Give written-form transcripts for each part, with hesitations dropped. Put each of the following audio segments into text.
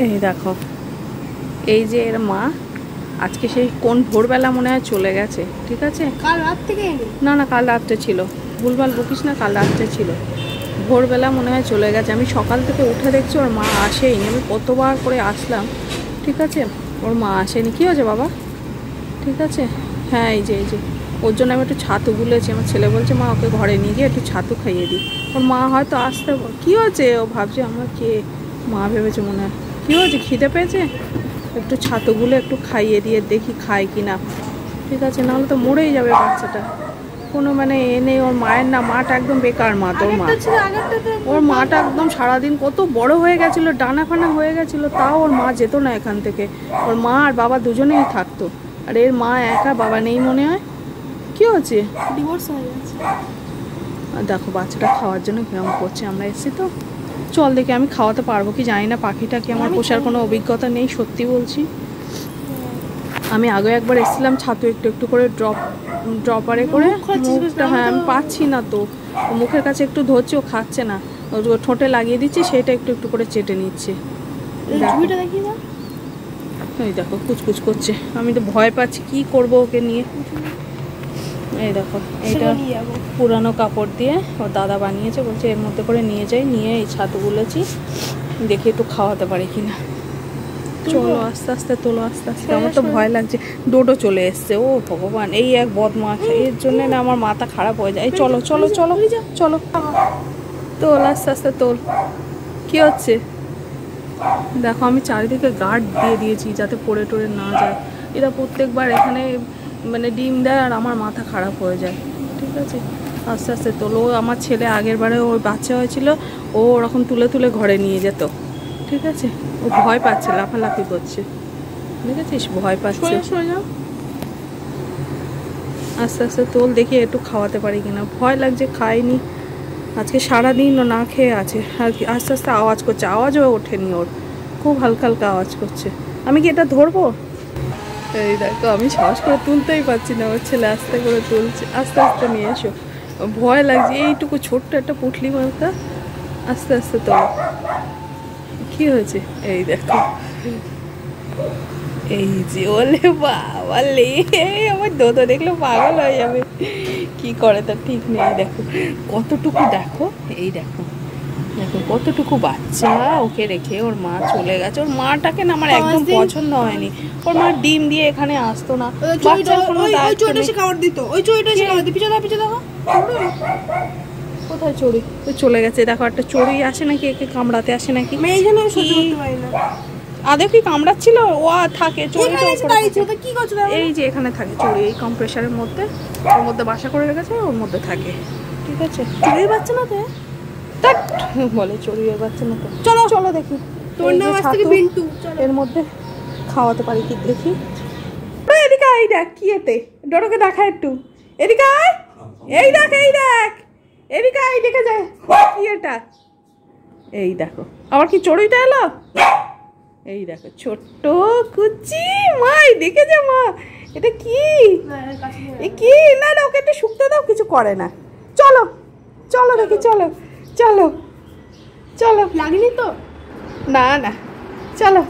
এই দেখো, এই যে এর মা আজকে সেই কোন ভোরবেলা মনে হয় চলে গেছে। ঠিক আছে, কাল রাত থেকে? না না, কাল রাত্রে ছিল, ভুলভাল বকিস না, কাল রাত্রে ছিল, ভোরবেলা মনে হয় চলে গেছে। আমি সকাল থেকে উঠে দেখছি ওর মা আসেইনি। আমি কতবার করে আসলাম, ঠিক আছে, ওর মা আসেনি। কী হয়েছে বাবা? ঠিক আছে, হ্যাঁ এই যে ওর জন্য আমি একটু ছাতু গুলেছি। আমার ছেলে বলছে মা ওকে ঘরে নিয়ে গিয়ে একটু ছাতু খাইয়ে দিই। ওর মা হয়তো আসতে, কী হয়েছে ও ভাবছে আমার কে, মা ভেবেছে মনে হয়। কী হয়েছে, খিদে পেয়েছে? একটু ছাতুগুলো একটু খাইয়ে দিয়ে দেখি খায় কি না। ঠিক আছে, নাহলে তো মরেই যাবে বাচ্চাটা। কোনো মানে এনে ওর মায়ের না, মাটা একদম বেকার মা। তোর মা, ওর মাটা একদম সারাদিন কত বড় হয়ে গেছিলো, ডানা ফানা হয়ে গেছিলো, তাও ওর মা যেত না এখান থেকে। ওর মা আর বাবা দুজনেই থাকতো, আর এর মা একা, বাবা নেই মনে হয়। কি হচ্ছে? ডিভোর্স হয়ে গেছে। দেখো বাচ্চাটা খাওয়ার জন্য কেমন করছে। আমরা এসেছি তো, চল দেখি। আমি খাওয়াতে পারবো কি জানি না, পাখিটাকে আমার পোষার কোনো অভিজ্ঞতা নেই, সত্যি বলছি। আমি আগে একবার এসেছিলাম, ছাতু একটু একটু করে ড্রপারে করে মুখটা, হ্যাঁ আমি পাচ্ছি না তো, মুখের কাছে একটু ধরছি, ও খাচ্ছে না, ও ঠোঁটে লাগিয়ে দিচ্ছি, সেটা একটু একটু করে চেটে নিচ্ছে। এই দেখো কুচকুচ করছে, আমি তো ভয় পাচ্ছি, কি করব ওকে নিয়ে। এই দেখো, এইটা পুরানো কাপড় দিয়ে ওর দাদা বানিয়েছে, বলছে এর মধ্যে করে নিয়ে যাই, নিয়ে এই ছাতু গুলেছি, দেখি একটু খাওয়াতে পারি কিনা। চলো আস্তে আস্তে তোলো, আস্তে আস্তে। আমার তো ভয় লাগছে, ডোডো চলে এসছে। ও ভগবান, এই এক বদমাশ, এর জন্য না আমার মাথা খারাপ হয়ে যায়। এই চলো চলো চলো চলো, তোল আস্তে আস্তে তোল। কি হচ্ছে দেখো, আমি চারিদিকে গার্ড দিয়ে দিয়েছি যাতে পড়ে টড়ে না যায়। এরা প্রত্যেকবার এখানে মানে ডিম দেয় আর আমার মাথা খারাপ হয়ে যায়। ঠিক আছে, আস্তে আস্তে তোলো। আমার ছেলে আগের বারে ওর বাচ্চা হয়েছিল, ও ওরকম তুলে তুলে ঘরে নিয়ে যেত। ঠিক আছে, ও ভয় পাচ্ছে, লাফালাফি করছে, দেখেছিস, ভয় পাচ্ছে। আস্তে আস্তে তোল, দেখি একটু খাওয়াতে পারি কিনা। ভয় লাগছে, খাইনি আজকে সারাদিন, ও না খেয়ে আছে। আর কি আস্তে আস্তে আওয়াজ করছে, আওয়াজও ওঠেনি ওর, খুব হালকা হালকা আওয়াজ করছে। আমি কি এটা ধরবো? এই দেখো, আমি সাহস করে তুলতেই পারছি না, ওর ছেলে আস্তে করে তুলছে। আস্তে আস্তে নিয়ে এসো, ভয় লাগছে, এইটুকু ছোট্ট একটা পুটলি মাথা। আস্তে আস্তে তোলো। কি হয়েছে? এই দেখো, এই যে, ওলে বাবা লে, আমার দোদো দেখলে পাগল হয়ে যাবে, কি করে তার ঠিক নেই। দেখো কতটুকু, দেখো এই দেখো, দেখো কতটুকু বাচ্চা, ওকে রেখে ওর মা চলে গেছে। ওর মাটাকে না আমার একদম পছন্দ হয়নি। ওর মা ডিম দিয়ে এখানে আসতো না, বাচ্চার কোনো দায়িত্ব নেই। কোথায় চড়ি? তো চলে গেছে। দেখো একটা চড়ি আসে নাকি, একে কামড়াতে আসে নাকি, আদে কি কামড়াচ্ছিল? ও থাকে এই যে এখানে থাকে চড়ি, এই কম্প্রেসারের মধ্যে, ওর মধ্যে বাসা করে রেখেছে, ওর মধ্যে থাকে। ঠিক আছে, চড়ির বাচ্চা না তো, বলে চড়ির বাচ্চা না তো। চলো চলো দেখি, এর মধ্যে খাওয়াতে পারি কি দেখি। এদিকে এই দেখ, কি এতে ডোডোকে দেখা একটু, এদিকে আয়, এই দেখ এই দেখ, এদিকে আয়, দেখে যায় কি এটা। এই দেখো, আবার কি চড়ুইটা এলো। এই দেখো ছোট্ট কুচি, মাই দেখেছে মা, এটা কি, এ কি, না না ওকে একটু শুকতে দাও, কিছু করে না। চলো চলো দেখি, চলো চলো চলো। লাগেনি তো? না না, চলো।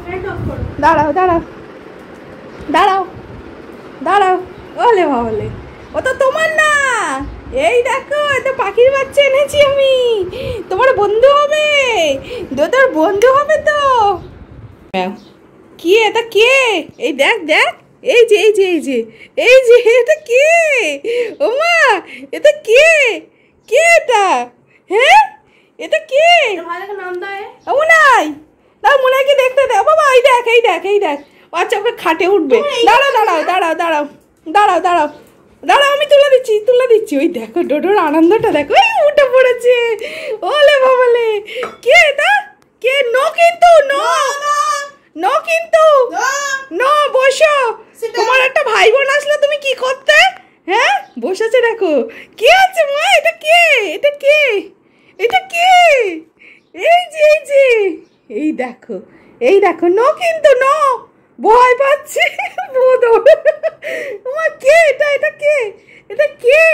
দাঁড়াও দাঁড়াও দাঁড়াও দাঁড়াও, ওলে বাবলে, ও তো তোমার না। এই দেখো, এটা পাখির বাচ্চা এনেছি আমি, তোমার বন্ধু হবে, তোর বন্ধু হবে তো। কি এটা, কে? এই দেখ দেখ, এই যে এই যে এই যে এই যে, এটা কে? ও মা, এটা কে? কে এটা? হ্যাঁ, এটা কে? ও নাই, না মুনাইকে দেখতে দে বাবা। এই দেখ এই দেখ এই দেখ, আচ্ছা ওকে খাটে উঠবে। দাঁড়াও দাঁড়াও দাঁড়াও দাঁড়াও দাঁড়াও দাঁড়াও দাঁড়াও, আমি তুলে দিচ্ছি তুলে দিচ্ছি। ওই দেখো ডোডোর আনন্দটা দেখো, এই উঠে পড়েছে, ওলে বাবালে। কে এটা? কে? নো কিন্তু, নো নো কিন্তু, নো, বসো। তোমার একটা ভাই বোন আসলে তুমি কি করতে? হ্যাঁ, বসেছে দেখো। কে আছে মা? এটা কে? এটা কে? এটা কে? এই যে এই যে, এই দেখো এই দেখো, নো কিন্তু, নো, ভয় পাচ্ছে। তোমার কে এটা? এটা কে? এটা কে?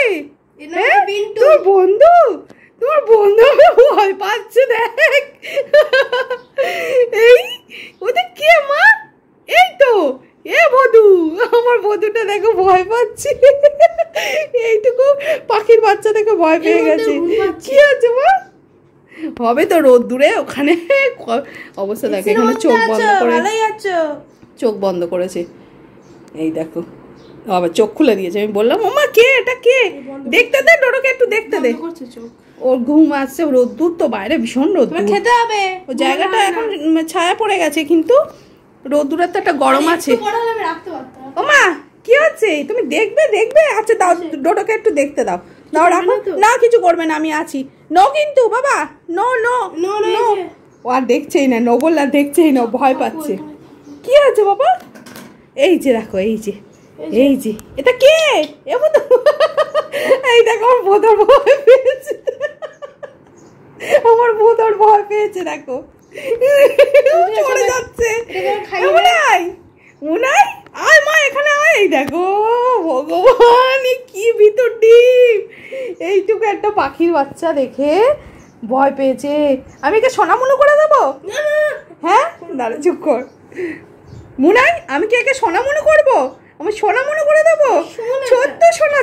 তোর বন্ধু? তোমার বন্ধু ভয় পাচ্ছে, দেখ। এই ও পাচ্ছি। এইটুকু পাখির বাচ্চা থেকে ভয় পেয়ে গেছে। কি আছে মা? হবে তো রোদ দূরে ওখানে অবস্থা দেখে এখানে চোখ বন্ধ করে চোখ বন্ধ করেছে। এই দেখো আবার চোখ খুলে দিয়েছে। আমি বললাম মামা কে এটা কে? দেখতে দে ডোডোকে একটু দেখতে দে। ওর ঘুম আসছে, রোদ্দুর তো বাইরে ভীষণ রোদ্দুর, খেতে হবে। ও জায়গাটা এখন ছায়া পড়ে গেছে কিন্তু রোদ্দুরের তো একটা গরম আছে। ও মা কি হচ্ছে? তুমি দেখবে দেখবে? আচ্ছা দাও ডোডোকে একটু দেখতে দাও। দাও রাখো না, কিছু করবে না, আমি আছি। নো কিন্তু বাবা, নো নো নো নো। ও আর দেখছেই না, নো বললে আর দেখছেই না, ভয় পাচ্ছে। কি আছে বাবা? এই যে দেখো, এই যে এই যে এটা কে? এই দেখো আমার বোধর ভয় পেয়েছে, আমার বোধর ভয় পেয়েছে। দেখো চলে যাচ্ছে। মুনাই মুনাই আয় মা এখানে আয়। এই দেখো ভগবান কি ভিতর ডিপ। এইটুকু একটা পাখির বাচ্চা দেখে ভয় পেয়েছে। আমি একে সোনামুনো করে দেবো? হ্যাঁ দাঁড়া চুপ কর। মুনাই আমি কি একে সোনামুনো করবো? আমি সোনামুনো করে দেবো? ছোট্ট সোনা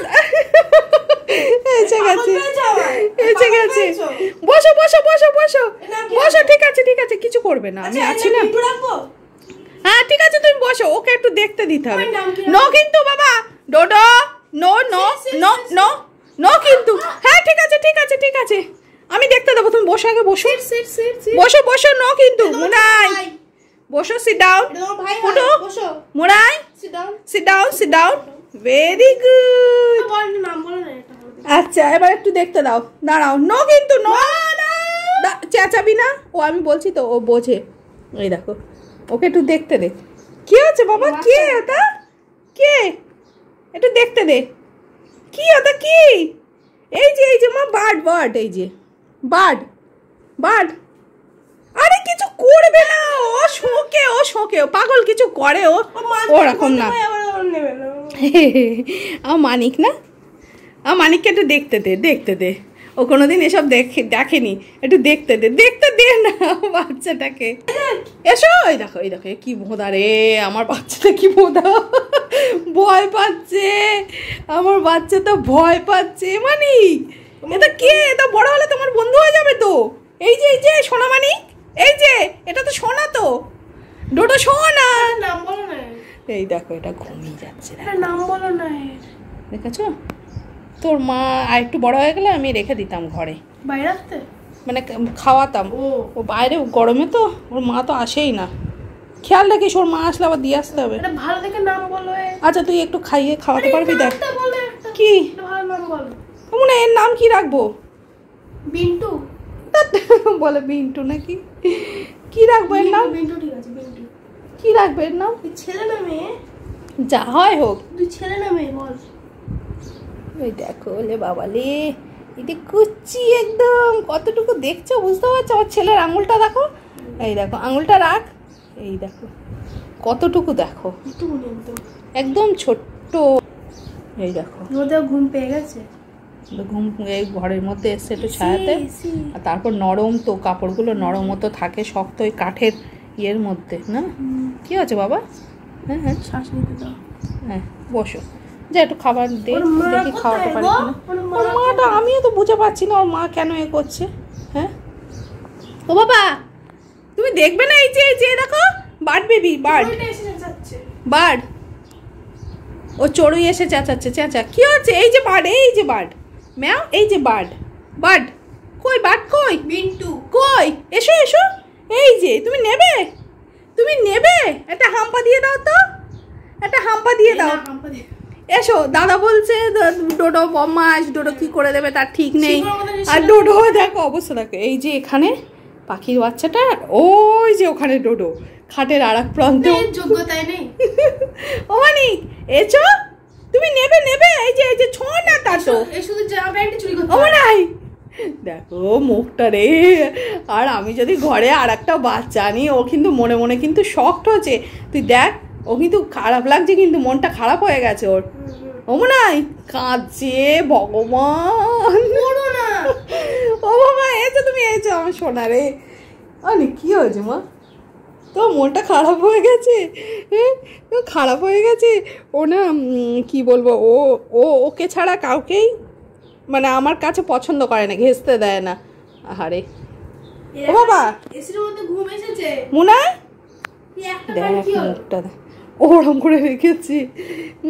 এসে গেছে, এসে গেছে। বসো বসো বসো বসো বসো। ঠিক আছে ঠিক আছে, কিছু করবে না, আমি আছি না। হ্যাঁ ঠিক আছে তুমি বসো, ওকে একটু দেখতে দিতে হবে। নো কিন্তু বাবা, ডোডো no no no no no কিন্তু। হ্যাঁ ঠিক আছে ঠিক আছে ঠিক আছে, আমি দেখতে দেবো। তুমি বসো আগে, বসো বসো বসো। নো কিন্তু মুনাই বসো, সিট ডাউন। ফুটো মুনাই sit down sit down. Very good. আচ্ছা এবার একটু দেখতে দাও, দাঁড়াও। নো কিন্তু নো, চেঁচাবি না। ও আমি বলছি তো ও বোঝে। এই দেখো ওকে একটু দেখতে দে। কি আছে বাবা? কে ওটা? কে? একটু দেখতে দে। কি ওটা? কি? এই যে মা বার্ড বার্ড, এই যে বার্ড বার্ড। আরে কিছু করবে না, ও শোকে ও শোকে, ও পাগল কিছু করে ও ওরকম না। মানিক না, মানিককে একটু দেখতে দে, দেখতে দে। ও কোনোদিন এসব দেখেনি, একটু দেখতে দে, দেখতে দে না বাচ্চাটাকে। এসো। এই দেখো এই দেখো কি ভোঁদা রে, আমার বাচ্চাটা কি ভোঁদা, ভয় পাচ্ছে আমার বাচ্চা তো, ভয় পাচ্ছে। মানিক এটা কে? এটা বড় হলে তোমার বন্ধু হয়ে যাবে তো। এই যে সোনা মানিক, এই যে এটা তো সোনা তো, ডোডো সোনা। নাম বলো না। এই দেখো এটা ঘুমিয়ে যাচ্ছে, নাম বলো না। দেখেছো তোর মা আর একটু বড় হয়ে গেলে আমি রেখে দিতাম ঘরে, বাইরে রাখতে, মানে খাওয়াতাম। ও বাইরে গরমে তো ওর মা তো আসেই না। খেয়াল রাখিস, ওর মা আসলে আবার দিয়ে আসতে হবে। ভালো দেখে নাম বলো। আচ্ছা তুই একটু খাইয়ে খাওয়াতে পারবি? দেখ কি ভালো নাম বলো। মনে এর নাম কি রাখবো? বিন্টু বলে। বিন্টু নাকি? কি রাখবো এর নাম? বিন্টু ঠিক আছে, বিন্টু। কি রাখবে এর নাম? ছেলে না মেয়ে? যা হয় হোক। তুই ছেলে না মেয়ে বল। ওই দেখো লে বাবা লে, এটা কুচি একদম, কতটুকু দেখছো বুঝতে পারছো? আমার ছেলের আঙুলটা দেখো, এই দেখো আঙুলটা রাখ, এই দেখো কতটুকু, দেখো একদম ছোট্ট। এই দেখো ঘুম পেয়ে গেছে, ঘুম এই ঘরের মধ্যে এসছে একটু ছায়াতে। আর তারপর নরম তো, কাপড়গুলো নরম মতো থাকে, শক্ত ওই কাঠের ইয়ের মধ্যে না। কি আছে বাবা? হ্যাঁ হ্যাঁ শ্বাস নিতে দাও। হ্যাঁ বসো, যা একটু খাবার দে, দেখি খাওয়াতে পারি কিনা। ওর মাটা আমিও তো বুঝে পাচ্ছি না ওর মা কেন এ করছে। হ্যাঁ ও বাবা তুমি দেখবে না? এই যে দেখো বার্ড বেবি, বার্ড বার্ড। ও চড়ুই এসে চেঁচাচ্ছে, চেঁচা। কি হচ্ছে? এই যে বার্ড, এই যে বার্ড ম্যাও, এই যে বার্ড বার্ড। কই বার্ড কই? বিন্টু কই? এসো এসো। এই যে তুমি নেবে, তুমি নেবে? একটা হাম্পা দিয়ে দাও তো, একটা হাম্পা দিয়ে দাও। এসো, দাদা বলছে ডোডো বদমাশ, ডোডো কি করে দেবে তার ঠিক নেই। আর ডোডো দেখো অবস্থা দেখো, এই যে এখানে পাখির বাচ্চাটা, ওই যে ওখানে ডোডো খাটের আর এক প্রান্তে। যোগ্যতাই নেই। ও মানিক এসো, তুমি নেবে নেবে। এই যে ছো না তা তো, শুধু জামা প্যান্ট চুরি করতে। ও নাই দেখো মুখটা রে। আর আমি যদি ঘরে আর একটা বাচ্চা আনি, ও কিন্তু মনে মনে কিন্তু শক্ট হচ্ছে। তুই দেখ, ও কিন্তু খারাপ লাগছে, কিন্তু মনটা খারাপ হয়ে গেছে ওর। ও নাই কাঁদছে, ভগবান। ও বাবা এসো, তুমি এসো আমার সোনা রে। অনেক কি হয়েছে মা? তো মনটা খারাপ হয়ে গেছে, খারাপ হয়ে গেছে। ও না কি বলবো, ওকে ছাড়া কাউকেই মানে আমার কাছে পছন্দ করে না, ঘেঁষতে দেয় না। আহারে ও বাবা, ঘুম এসেছে মুনা, দেখ মুখটা ওরম করে রেখেছি,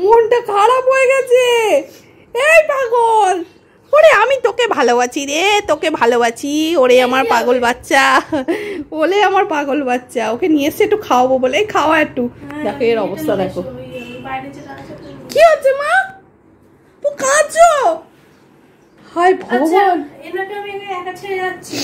মনটা খারাপ হয়ে গেছে। এই পাগল, ওরে আমি তোকে ভালোবাসি রে, তোকে ভালোবাসি। ওরে আমার পাগল বাচ্চা, ওলে আমার পাগল বাচ্চা। ওকে নিয়ে এসে একটু খাওয়াবো বলে, খাওয়া একটু। দেখো এর অবস্থা দেখো, কি হচ্ছে মা, তো কাঁদছো? হায় ভগবান, এনাকে আমি একা ছেড়ে যাচ্ছি।